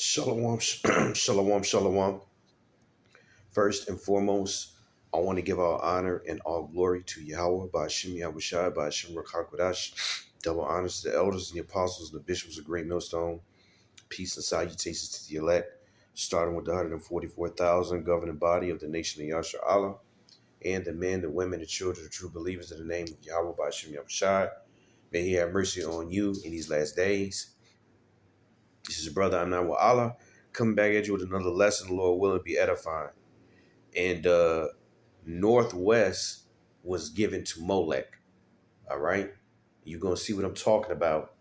Shalom, shalom, shalom. First and foremost, I want to give all honor and all glory to Yahweh, by Hashem Yahushai, by Hashem Rakakwadash. Double honors to the elders and the apostles and the bishops of Great Millstone. Peace and salutations to the elect, starting with the 144,000 governing body of the nation of Yasha Allah, and the men, the women, the children, the true believers in the name of Yahweh, by Hashem Yahushai. May He have mercy on you in these last days. This is your brother, I'm not with Allah, coming back at you with another lesson, the Lord willing, be edifying. And Northwest was given to Molech. All right. You're going to see what I'm talking about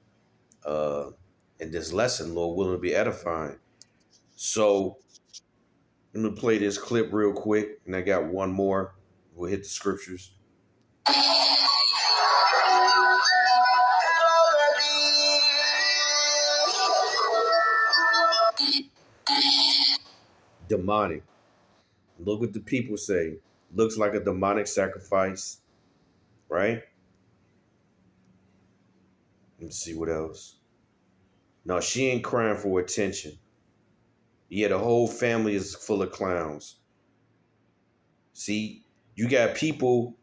in this lesson, Lord willing, to be edifying. So I'm going to play this clip real quick, and I got one more. We'll hit the scriptures. Demonic. Look what the people say. Looks like a demonic sacrifice, right? Let's see what else. No, she ain't crying for attention. Yeah, the whole family is full of clowns. See, you got people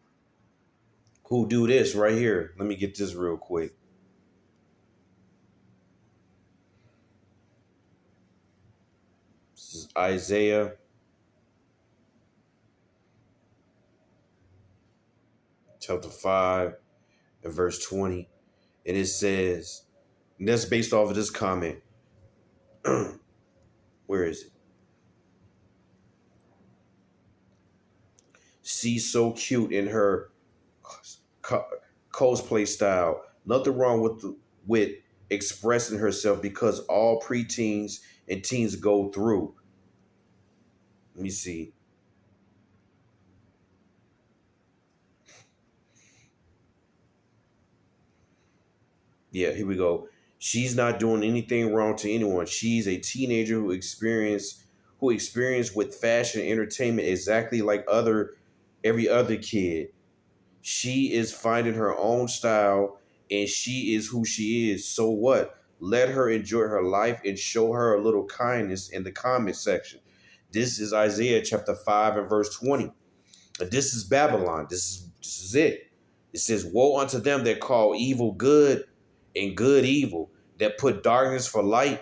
who do this right here. Let me get this real quick. This is Isaiah chapter 5 and verse 20. And it says, and that's based off of this comment. Where is it? She's so cute in her cosplay style. Nothing wrong with expressing herself, because all preteens and teens go through. Let me see. Yeah, here we go. She's not doing anything wrong to anyone. She's a teenager who experienced with fashion and entertainment exactly like every other kid. She is finding her own style, and she is who she is. So what? Let her enjoy her life and show her a little kindness in the comment section. This is Isaiah chapter 5 and verse 20. And this is Babylon. This is it. It says, woe unto them that call evil good and good evil, that put darkness for light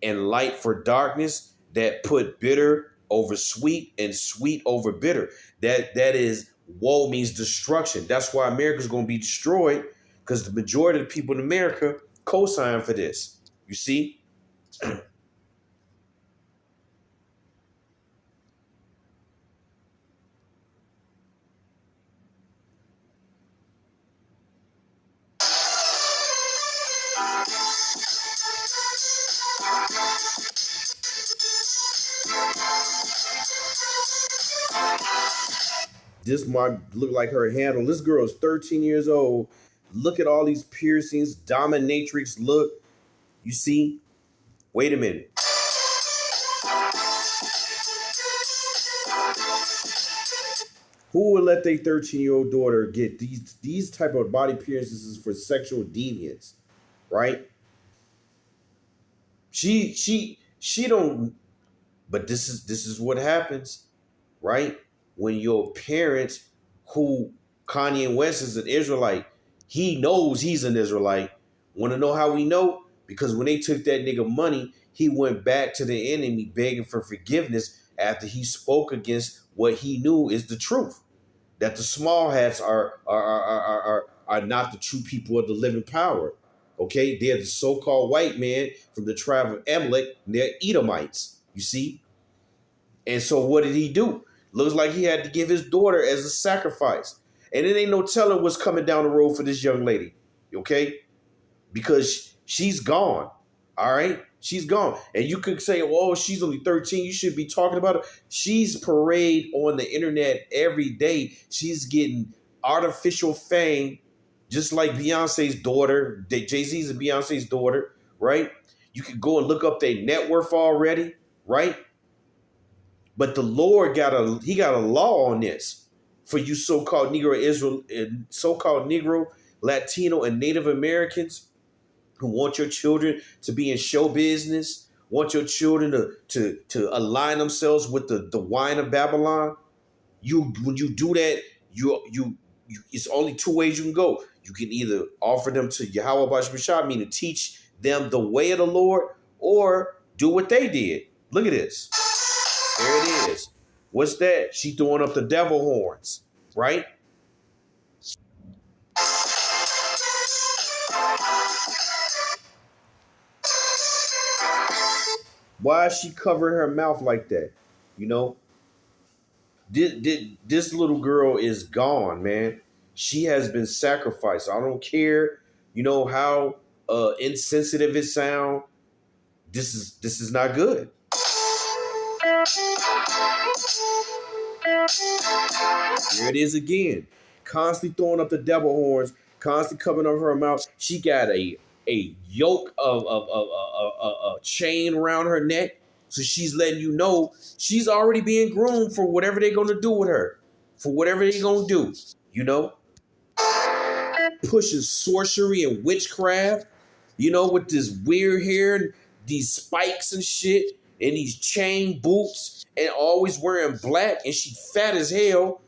and light for darkness, that put bitter over sweet and sweet over bitter. That is, woe means destruction. That's why America's going to be destroyed, because the majority of the people in America co-sign for this. You see? This might look like her handle. This girl is 13 years old. Look at all these piercings, dominatrix look. You see? Wait a minute. Who would let their 13-year-old daughter get these type of body piercings for sexual deviance, right? She don't. But this is what happens, right? When your parents, who Kanye West is an Israelite, he knows he's an Israelite. Want to know how we know? Because when they took that nigga money, he went back to the enemy begging for forgiveness after he spoke against what he knew is the truth. That the small hats are not the true people of the living power. Okay? They're the so-called white man from the tribe of Amalek, and they're Edomites. You see? And so what did he do? Looks like he had to give his daughter as a sacrifice. And it ain't no telling what's coming down the road for this young lady. Okay? Because she's gone. All right? She's gone. And you could say, oh, she's only 13. You should be talking about her. She's parade on the internet every day. She's getting artificial fame, just like Beyonce's daughter. Jay-Z's and Beyonce's daughter, right? You can go and look up their net worth already, right? But the Lord got a law on this for you so-called Negro, Latino, and Native Americans who want your children to be in show business, want your children to align themselves with the wine of Babylon, when you do that, you it's only two ways you can go. You can either offer them to Yahweh Bashmashah, meaning teach them the way of the Lord, or do what they did. Look at this. There it is. What's that? She throwing up the devil horns, right? Why is she covering her mouth like that? You know, this little girl is gone, man. She has been sacrificed. I don't care, how insensitive it sounds. This is not good. Here it is again. Constantly throwing up the devil horns, constantly covering up her mouth. She got a yoke of a chain around her neck. So she's letting you know she's already being groomed for whatever they're gonna do with her. For whatever they're gonna do, pushing sorcery and witchcraft, with this weird hair and these spikes and shit and these chain boots and always wearing black, and she fat as hell,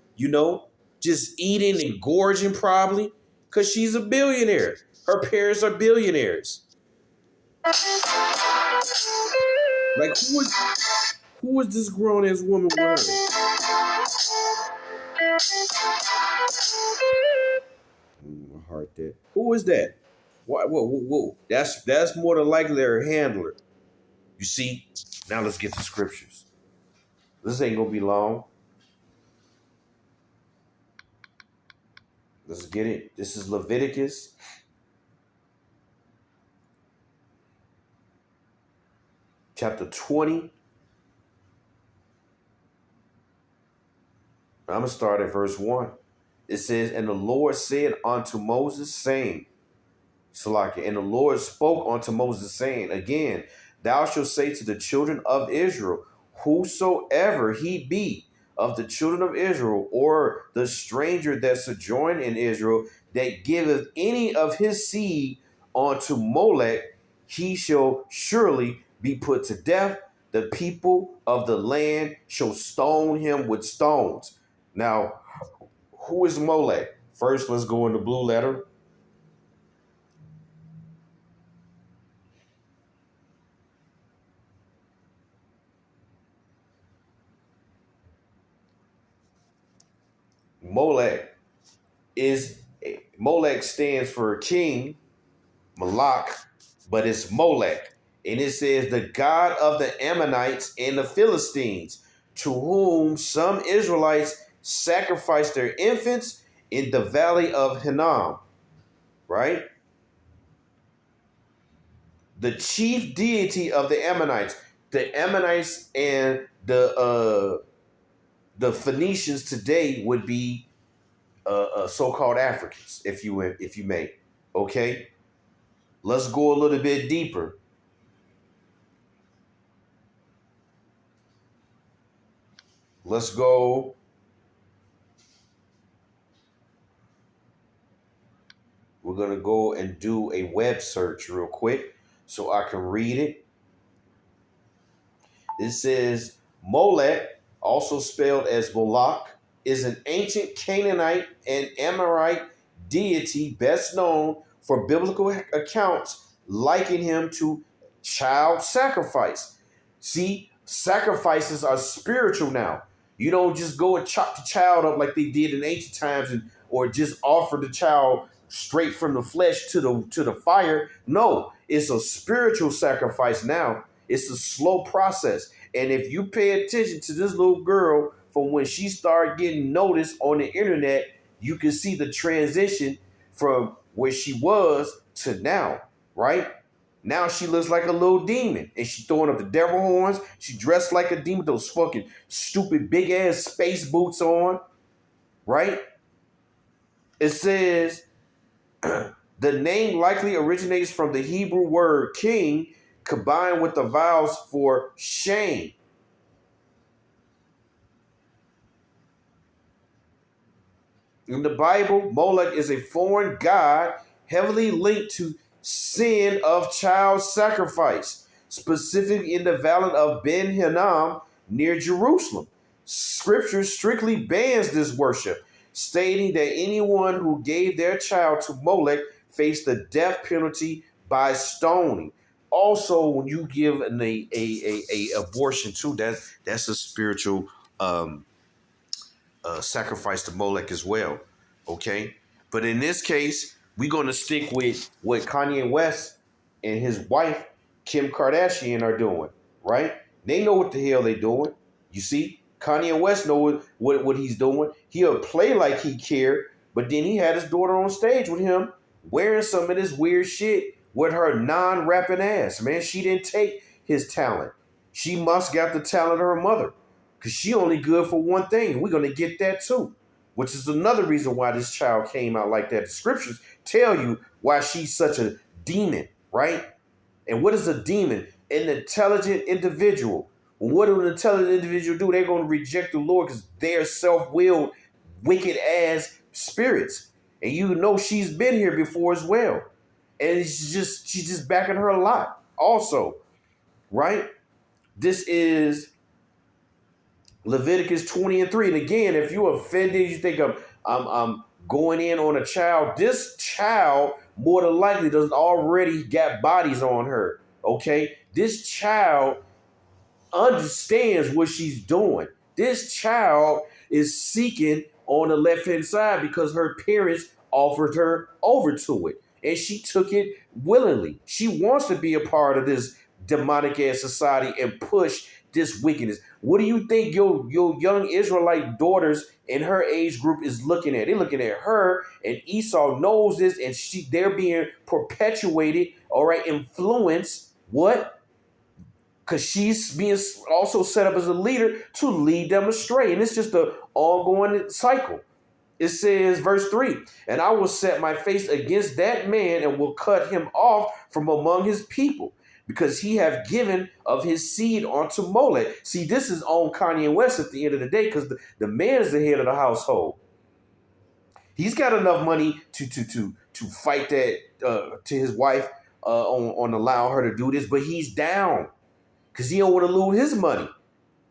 just eating and gorging probably because she's a billionaire. Her parents are billionaires. Like, who is this grown ass woman wearing? My heart there. Who is that? Whoa. That's more than likely her handler. You see? Now let's get to scriptures. This ain't gonna be long. Let's get it. This is Leviticus chapter 20. I'm gonna start at verse 1. It says, and the Lord said unto Moses, saying, Salaki, and the Lord spoke unto Moses, saying, again, thou shalt say to the children of Israel, whosoever he be of the children of Israel, or the stranger that sojourn in Israel, that giveth any of his seed unto Molech, he shall surely be put to death. The people of the land shall stone him with stones. Now, who is Molech? First, let's go in the blue letter. Molech stands for king, Malak, but it's Molech. And it says the God of the Ammonites and the Philistines, to whom some Israelites sacrificed their infants in the valley of Hinnom. Right? The chief deity of the Ammonites. The Ammonites and the Phoenicians today would be so-called Africans, if you may. Okay, let's go a little bit deeper. Let's go. We're gonna go and do a web search real quick so I can read it. It says Molech, also spelled as Moloch, is an ancient Canaanite and Amorite deity best known for biblical accounts liking him to child sacrifice. See, sacrifices are spiritual now. You don't just go and chop the child up like they did in ancient times, or just offer the child straight from the flesh to the fire. No, it's a spiritual sacrifice now. It's a slow process. And if you pay attention to this little girl from when she started getting noticed on the internet, you can see the transition from where she was to now, right? Now she looks like a little demon, and she throwing up the devil horns. She dressed like a demon, those fucking stupid big ass space boots on, right? It says the name likely originates from the Hebrew word king, combined with the vowels for shame. In the Bible, Molech is a foreign god heavily linked to sin of child sacrifice. specifically in the valley of Ben Hinnom near Jerusalem. Scripture strictly bans this worship, stating that anyone who gave their child to Molech faced the death penalty by stoning. Also, when you give a abortion too, that's a spiritual um, sacrifice to Molech as well. Okay, but in this case, we're gonna stick with what Kanye West and his wife Kim Kardashian are doing. Right? They know what the hell they're doing. You see, Kanye West knows what he's doing. He'll play like he cared, but then he had his daughter on stage with him wearing some of this weird shit with her non-rapping ass. Man, she didn't take his talent. She must got the talent of her mother. Because she only good for one thing. We're going to get that too. Which is another reason why this child came out like that. The scriptures tell you why she's such a demon, right? And what is a demon? An intelligent individual. Well, what do an intelligent individual do? They're going to reject the Lord because they're self-willed, wicked ass spirits. And you know she's been here before as well. And she's just backing her a lot also, right? This is Leviticus 20:3. And again, if you're offended, you think I'm going in on a child, this child more than likely does already got bodies on her. Okay? This child understands what she's doing. This child is seeking on the left-hand side because her parents offered her over to it. And she took it willingly. She wants to be a part of this demonic ass society and push this wickedness. What do you think your young Israelite daughters in her age group is looking at? They're looking at her, and Esau knows this, and they're being perpetuated, all right, influenced. What? Because she's being also set up as a leader to lead them astray. And it's just an ongoing cycle. It says, verse 3, and I will set my face against that man and will cut him off from among his people, because he have given of his seed unto Molech. See, this is on Kanye West at the end of the day, because the man is the head of the household. He's got enough money to fight that to his wife on allowing her to do this, but he's down because he don't want to lose his money.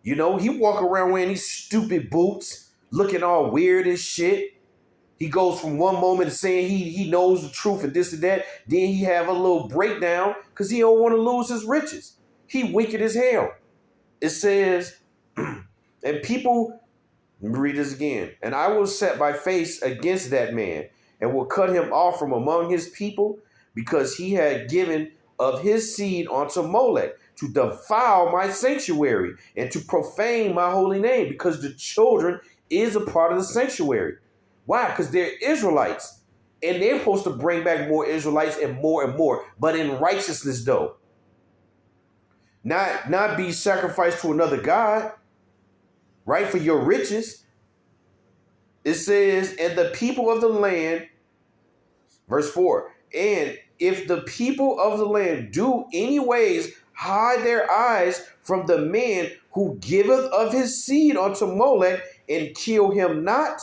You know, he walk around wearing these stupid boots, looking all weird as shit. He goes from one moment to saying he knows the truth and this and that. Then he have a little breakdown because he don't want to lose his riches. He wicked as hell. It says, and people, let me read this again. And I will set my face against that man and will cut him off from among his people, because he had given of his seed unto Molech to defile my sanctuary and to profane my holy name, because the children is a part of the sanctuary. Why? Because they're Israelites, and they're supposed to bring back more Israelites and more, but in righteousness though. Not be sacrificed to another god, right, for your riches. It says, and the people of the land, verse 4, and if the people of the land do anyways hide their eyes from the man who giveth of his seed unto Molech, and kill him not,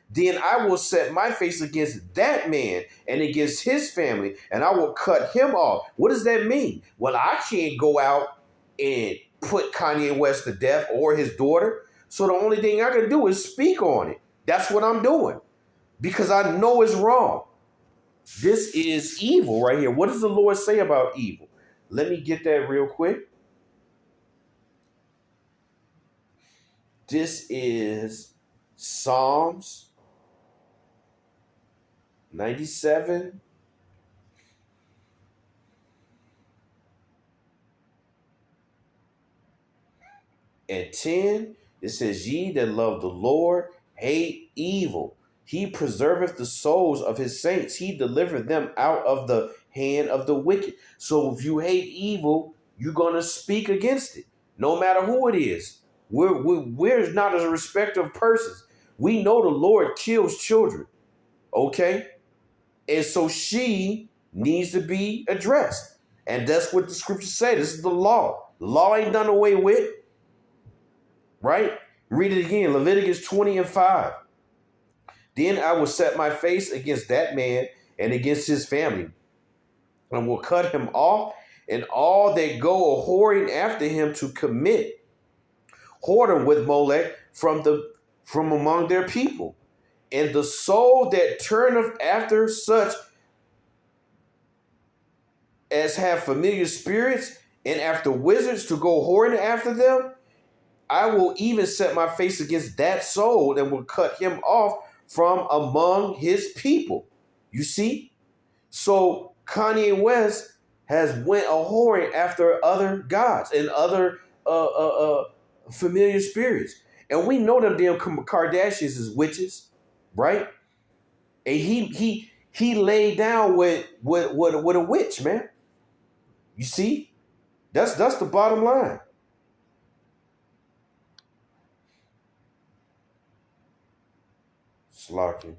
then I will set my face against that man and against his family, and I will cut him off. What does that mean? Well, I can't go out and put Kanye West to death or his daughter, so the only thing I can do is speak on it. That's what I'm doing, because I know it's wrong. This is evil right here. What does the Lord say about evil? Let me get that real quick. This is Psalms 97 and 10. It says, ye that love the Lord hate evil. He preserveth the souls of his saints. He delivered them out of the hand of the wicked. So if you hate evil, you're going to speak against it, no matter who it is. We're not as a respect of persons. We know the Lord kills children, okay? And so she needs to be addressed. And that's what the scriptures say. This is the law. The law ain't done away with, right? Read it again, Leviticus 20:5. Then I will set my face against that man and against his family, and will cut him off and all that go a whoring after him to commit whoredom with Molech from among their people. And the soul that turneth after such as have familiar spirits, and after wizards to go whoring after them, I will even set my face against that soul and will cut him off from among his people. You see? So Kanye West has went a whoring after other gods and other familiar spirits. And we know them damn Kardashians is witches, right? And he laid down with a witch, man. You see? That's the bottom line. Slocking.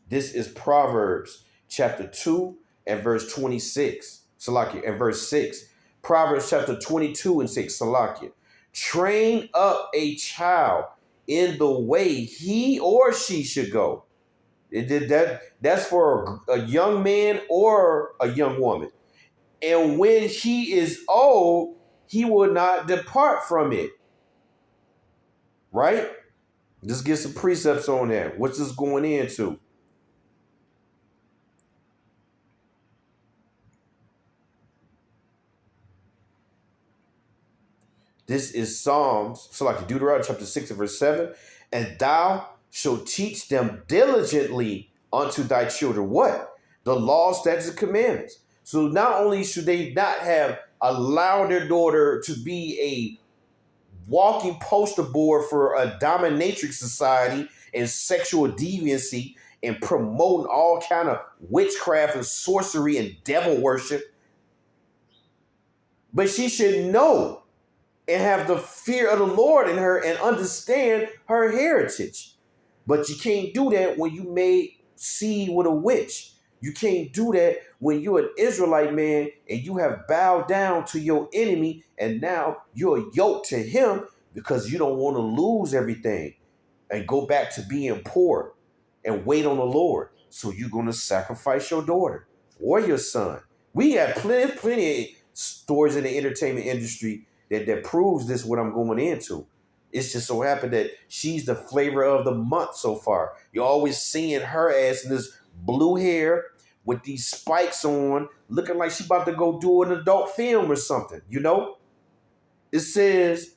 This is Proverbs chapter 2 and verse 26. Salakia, and verse 6. Proverbs chapter 22 and 6. Salakia. Train up a child in the way he or she should go. That's for a young man or a young woman. And when he is old, he will not depart from it. Right? Just get some precepts on that. What's this going into? This is Psalms, so like Deuteronomy chapter 6 and verse 7. And thou shalt teach them diligently unto thy children. What? The law, statutes, and commandments. So not only should they not have allowed their daughter to be a walking poster board for a dominatrix society and sexual deviancy and promoting all kind of witchcraft and sorcery and devil worship, but she should know and have the fear of the Lord in her and understand her heritage. But you can't do that when you made seed with a witch. You can't do that when you're an Israelite man and you have bowed down to your enemy and now you're yoked to him because you don't want to lose everything and go back to being poor and wait on the Lord. So you're going to sacrifice your daughter or your son. We have plenty of stories in the entertainment industry that proves this, what I'm going into. It's just so happened that she's the flavor of the month so far. You're always seeing her ass in this blue hair with these spikes on, looking like she about to go do an adult film or something, you know? It says,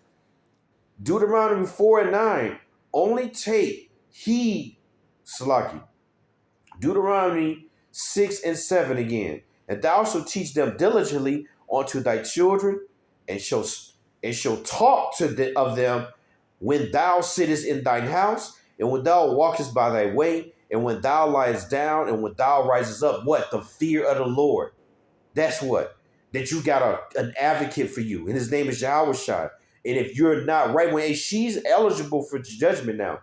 Deuteronomy 4 and 9, only take heed, Salaki. Deuteronomy 6 and 7 again. And thou shalt teach them diligently unto thy children, and shall talk of them when thou sittest in thine house, and when thou walkest by thy way, and when thou liest down, and when thou risest up. What? The fear of the Lord. That's what. That you got an advocate for you, and his name is Yahweh Shai. And if you're not right, when she's eligible for judgment now.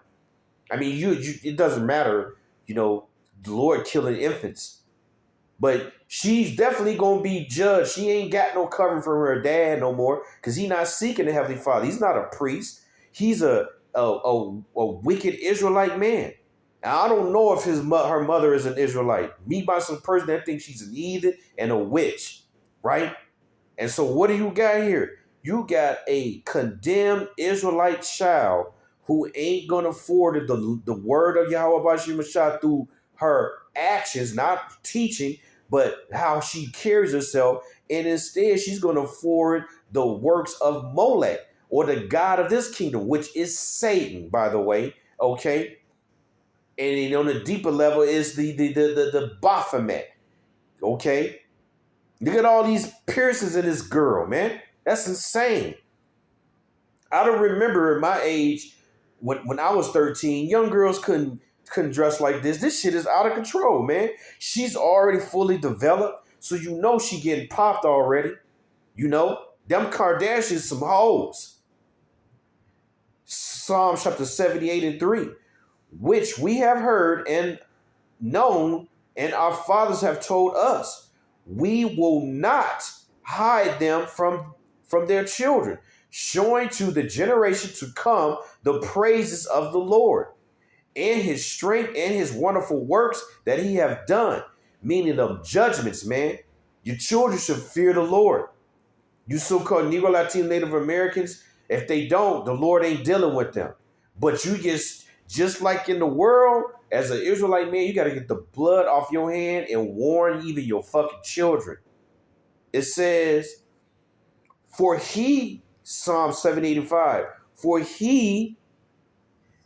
I mean, you it doesn't matter, you know, the Lord killing infants. But she's definitely going to be judged. She ain't got no covering from her dad no more because he's not seeking the Heavenly Father. He's not a priest. He's a wicked Israelite man. And I don't know if her mother is an Israelite. Me by some person that thinks she's an heathen and a witch, right? And so what do you got here? You got a condemned Israelite child who ain't going to forward the word of Yahweh Bashim Mashah through her actions, not teaching, but how she carries herself. And instead, she's going to forward the works of Molech, or the god of this kingdom, which is Satan, by the way. Okay. And on a deeper level is the Baphomet. Okay. Look at all these piercings in this girl, man. That's insane. I don't remember at my age when I was 13, young girls couldn't dress like this. This shit is out of control, man. She's already fully developed, so you know she getting popped already. You know, them Kardashians some hoes. Psalm chapter 78 and 3, which we have heard and known, and our fathers have told us. We will not hide them from their children, showing to the generation to come the praises of the Lord. and his strength and his wonderful works that he have done, meaning of judgments, man. Your children should fear the Lord. You so-called Negro, Latino, Native Americans, if they don't, the Lord ain't dealing with them. But you just like in the world, as an Israelite man, you got to get the blood off your hand and warn even your fucking children. It says, for he, Psalm 785, for he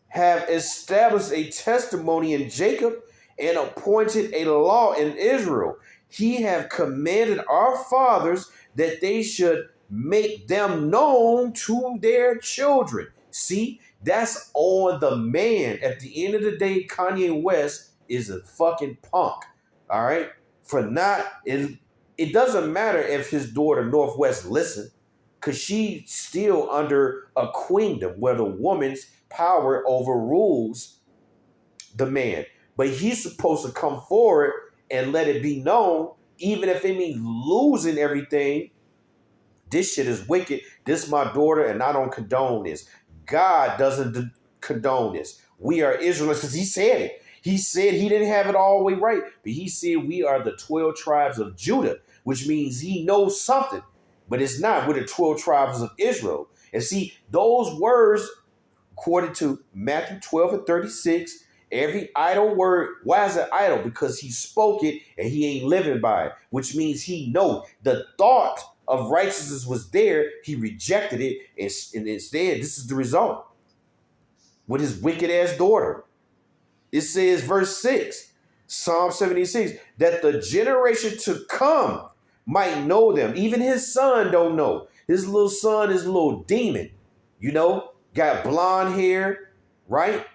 have established a testimony in Jacob and appointed a law in Israel. He have commanded our fathers that they should make them known to their children. See, that's on the man. At the end of the day, Kanye West is a fucking punk. All right? For not, it doesn't matter if his daughter Northwest listen, because she's still under a queendom where the woman's power overrules the man. But he's supposed to come forward and let it be known, even if it means losing everything. This shit is wicked. This is my daughter, and I don't condone this. God doesn't condone this. We are Israelites, because he said it. He said he didn't have it all the way right, but he said we are the 12 tribes of Judah, which means he knows something, but it's not. We're the 12 tribes of Israel. And see, those words, according to Matthew 12 and 36, every idle word, why is it idle? Because he spoke it and he ain't living by it, which means he know the thought of righteousness was there. He rejected it, and instead, this is the result with his wicked ass daughter. It says, verse 6, Psalm 76, that the generation to come might know them. Even his son don't know. His little son is a little demon, got blonde hair, right?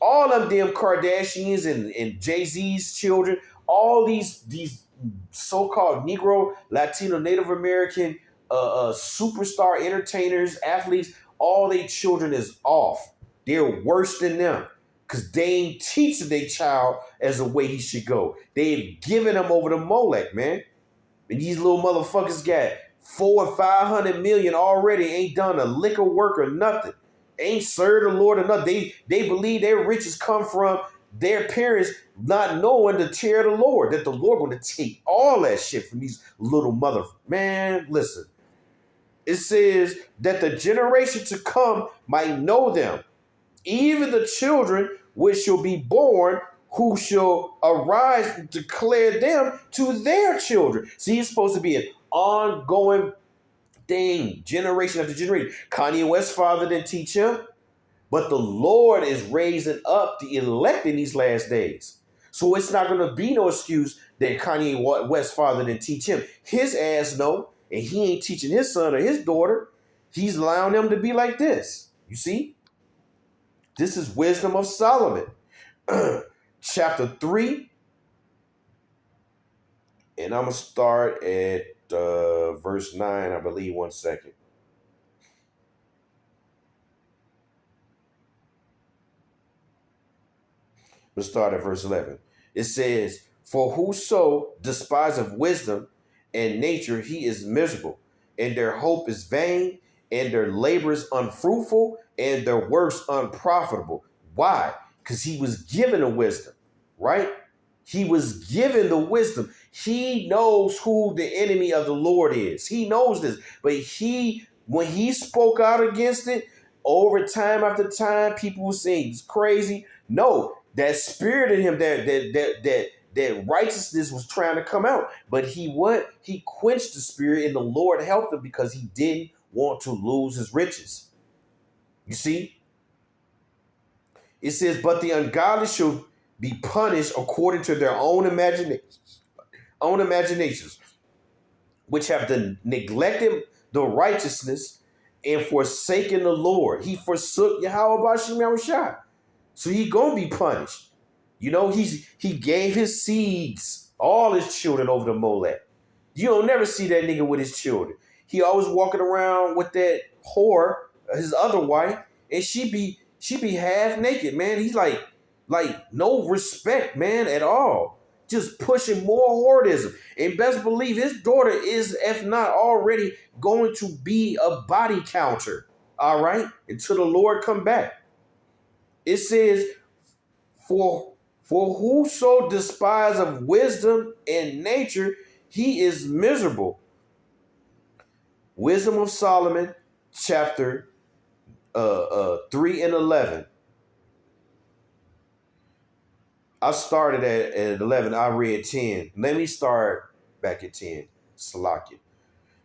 All of them Kardashians and Jay-Z's children, all these so-called Negro, Latino, Native American superstar entertainers, athletes, all their children is off. They're worse than them because they ain't teaching their child as the way he should go. They've given him over to Molech, man. And these little motherfuckers got 400 or 500 million already, ain't done a lick of work or nothing. Ain't served the Lord or nothing. They believe their riches come from their parents not knowing the tear of the Lord, that the Lord going to take all that shit from these little man, listen. It says that the generation to come might know them, even the children which shall be born, who shall arise and declare them to their children. See, it's supposed to be an ongoing thing, generation after generation. Kanye West's father didn't teach him, but the Lord is raising up the elect in these last days. So it's not going to be no excuse that Kanye West's father didn't teach him. His ass know, and he ain't teaching his son or his daughter. He's allowing them to be like this. You see? This is Wisdom of Solomon, chapter 3. And I'm going to start at verse 9, I believe. 1 second. Let's start at verse 11. It says, for whoso despiseth wisdom and nature, he is miserable, and their hope is vain, and their labor is unfruitful, and their works unprofitable. Why? Because he was given the wisdom, right? He was given the wisdom. He knows who the enemy of the Lord is. He knows this. But when he spoke out against it, over time after time, people were saying it's crazy. No, that spirit in him, that righteousness was trying to come out. But he quenched the spirit, and the Lord helped him because he didn't want to lose his riches. You see? It says, but the ungodly shall be punished according to their own imaginations, which have neglected the righteousness and forsaken the Lord. He forsook Yahweh Bashim Yahushua. So he gonna be punished. He gave his seeds, all his children, over to Molech. You don't never see that nigga with his children. He always walking around with that whore, his other wife, and she be half naked, man. He's like no respect, man, at all. Just pushing more hoardism. And best believe his daughter is, if not already, going to be a body counter. All right? Until the Lord come back. It says, For for whoso despise of wisdom and nature, he is miserable. Wisdom of Solomon, chapter 3 and 11. I started at 11. I read 10. Let me start back at 10. Salakia.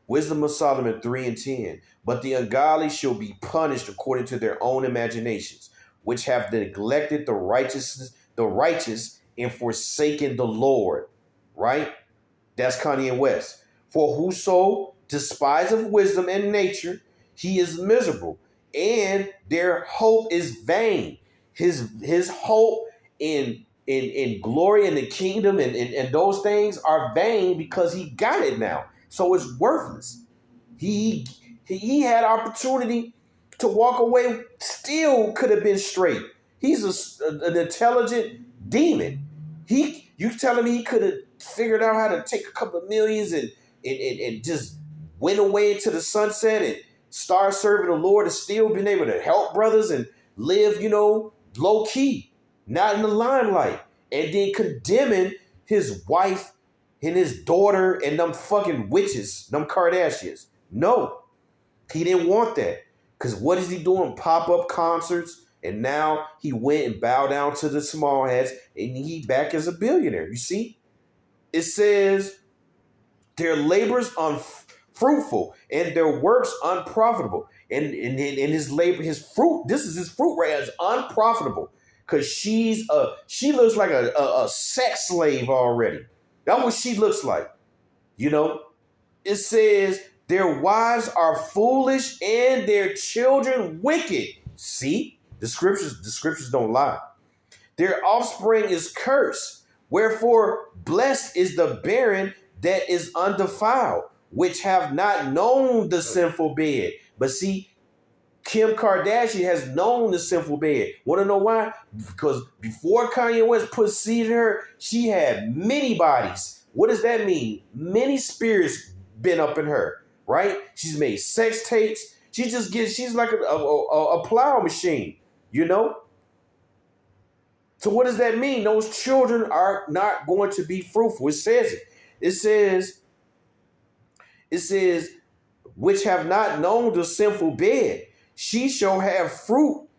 Wisdom of Solomon 3 and 10. But the ungodly shall be punished according to their own imaginations, which have neglected the righteous, and forsaken the Lord. Right? That's Kanye West. For whoso despiseth wisdom and nature, he is miserable, and their hope is vain. His hope in glory in the kingdom and those things are vain because he got it now. So it's worthless. He he had opportunity to walk away, still could have been straight. He's an intelligent demon. You telling me he could have figured out how to take a couple of millions and just went away into the sunset and start serving the Lord and still been able to help brothers and live, low key, not in the limelight, and then condemning his wife and his daughter and them fucking witches, them Kardashians. No, he didn't want that. Because what is he doing? Pop-up concerts. And now he went and bowed down to the small hats and he back as a billionaire. You see? It says their labors unfruitful and their works unprofitable. And his labor, his fruit, this is his fruit right now, is unprofitable. Because she looks like a sex slave already. That's what she looks like. It says their wives are foolish and their children wicked. See? The scriptures don't lie. Their offspring is cursed. Wherefore, blessed is the barren that is undefiled, which have not known the sinful bed. But see, Kim Kardashian has known the sinful bed. Want to know why? Because before Kanye West put seed in her, she had many bodies. What does that mean? Many spirits been up in her, right? She's made sex tapes. She's like a plow machine, So what does that mean? Those children are not going to be fruitful. It says it. It says, which have not known the sinful bed. She shall have fruit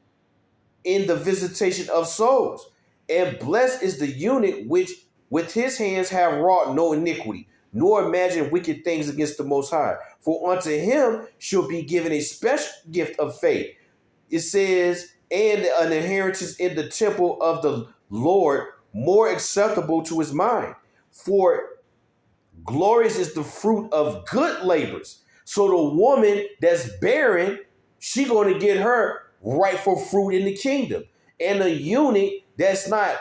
in the visitation of souls. And blessed is the eunuch which with his hands have wrought no iniquity, nor imagine wicked things against the Most High. For unto him shall be given a special gift of faith. It says, and an inheritance in the temple of the Lord, more acceptable to his mind. For glorious is the fruit of good labors. So the woman that's barren, she going to get her rightful fruit in the kingdom. And a eunuch that's not,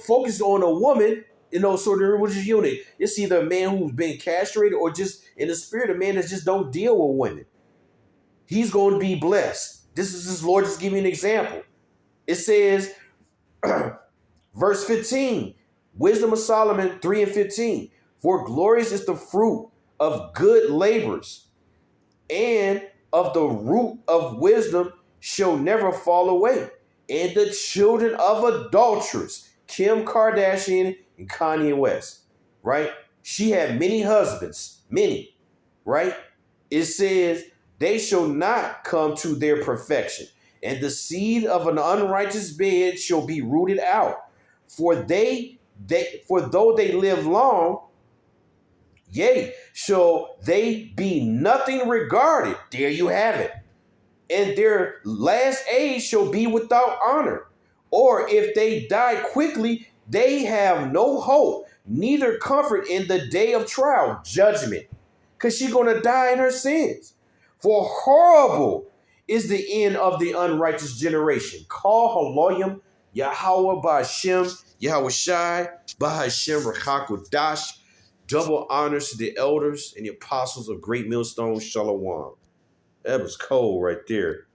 focused on a woman, so the religious eunuch, it's either a man who's been castrated or just in the spirit, a man that just don't deal with women. He's going to be blessed. This is his Lord just giving an example. It says, verse 15, Wisdom of Solomon 3 and 15. For glorious is the fruit of good labors, and of the root of wisdom shall never fall away. And the children of adulterers, Kim Kardashian and Kanye West, right? She had many husbands, many, right? It says, they shall not come to their perfection, and the seed of an unrighteous bed shall be rooted out. For though they live long, yea, shall they be nothing regarded. There you have it. And their last age shall be without honor. Or if they die quickly, they have no hope, neither comfort in the day of trial, judgment. Because she's going to die in her sins. For horrible is the end of the unrighteous generation. Call Haloyim, Yahweh Ba'Hashem, Yahweh Shai, Ba'Hashem Rachakodash. Double honors to the elders and the apostles of Great Millstone Shalom. That was cold right there.